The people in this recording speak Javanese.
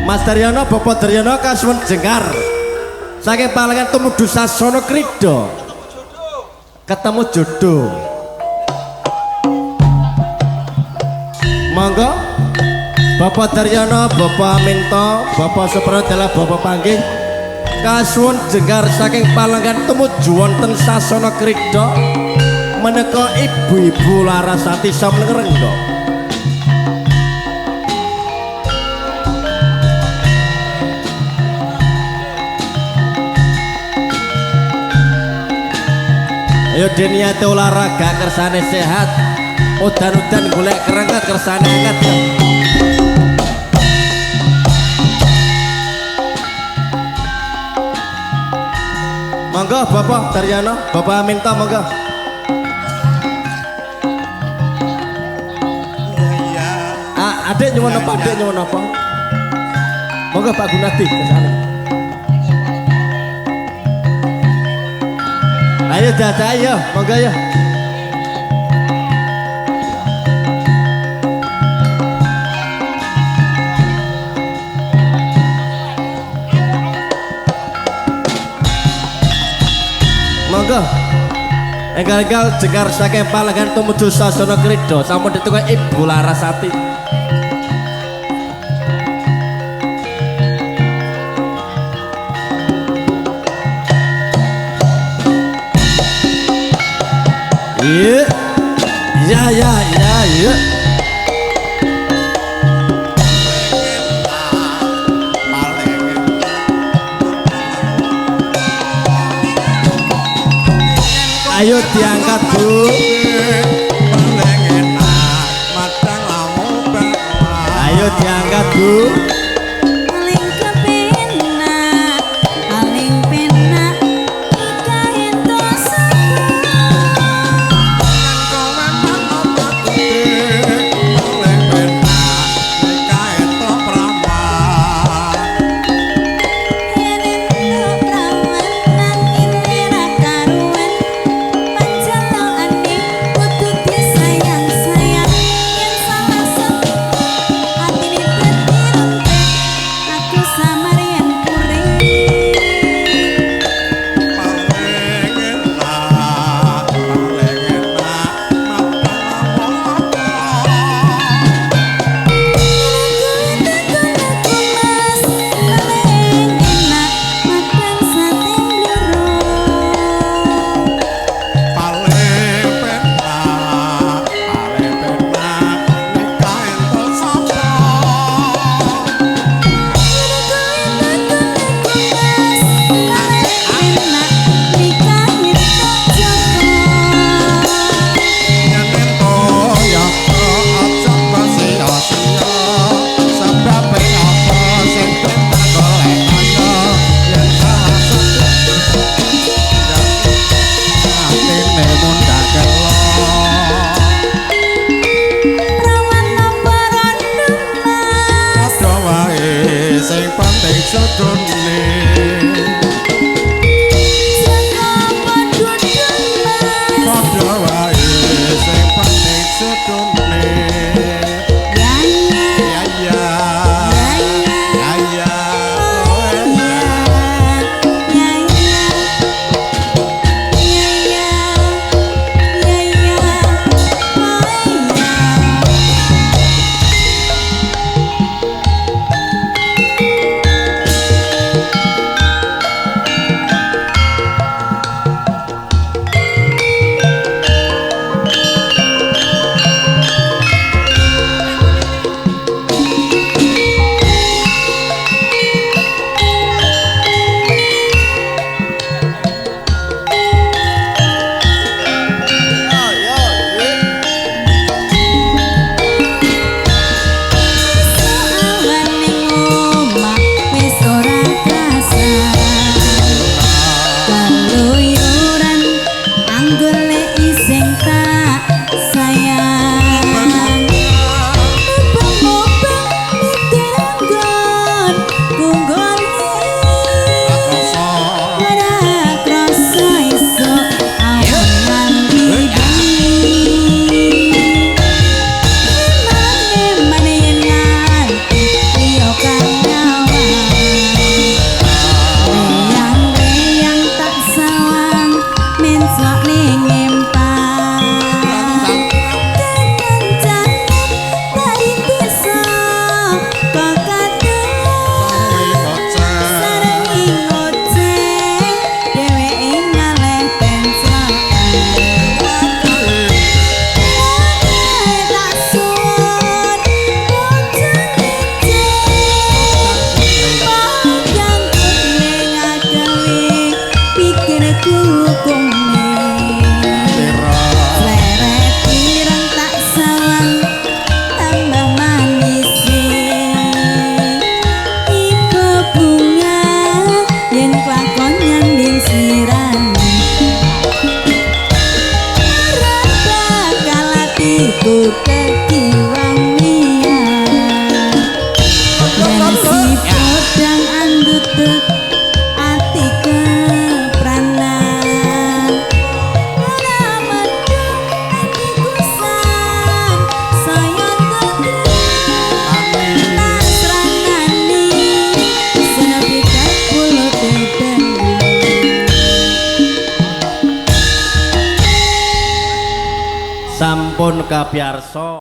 Mas Daryono, Bapak Daryono kasuwun jengkar saking Palangan tumuju Sasana Krida ketemu jodoh. Monggo Bapak Daryono, Bapak Aminto, Bapak Supradela, Bapak Panggih kasuwun jengkar saking Palangan tumuju wonten Sasana Krida menika ibu-ibu Larasati Samlengrenga. Ayo deniate olahraga kersane sehat, udan-udan golek kerengket kersane angkat. Monggo Bapak Daryono, Bapak Aminto monggo. Adik nyuwun apa? Adik nyuwun apa? Monggo Pak Gunadi kesana. Ayo dada ayo, monggo ya. Monggo. Enggal-enggal jengkar saking Palangan tumuju Sasana Krida sampun ditukang Ibu Larasati. Iya, iya. Ayo diangkat Bu. Ayo diangkat Bu. aku kekiwang mian dan si podang anggutek ati kepranan ora medhok ati kusan sayang gedhe nasranani senabikan pulo dedeng sampun kabiarso.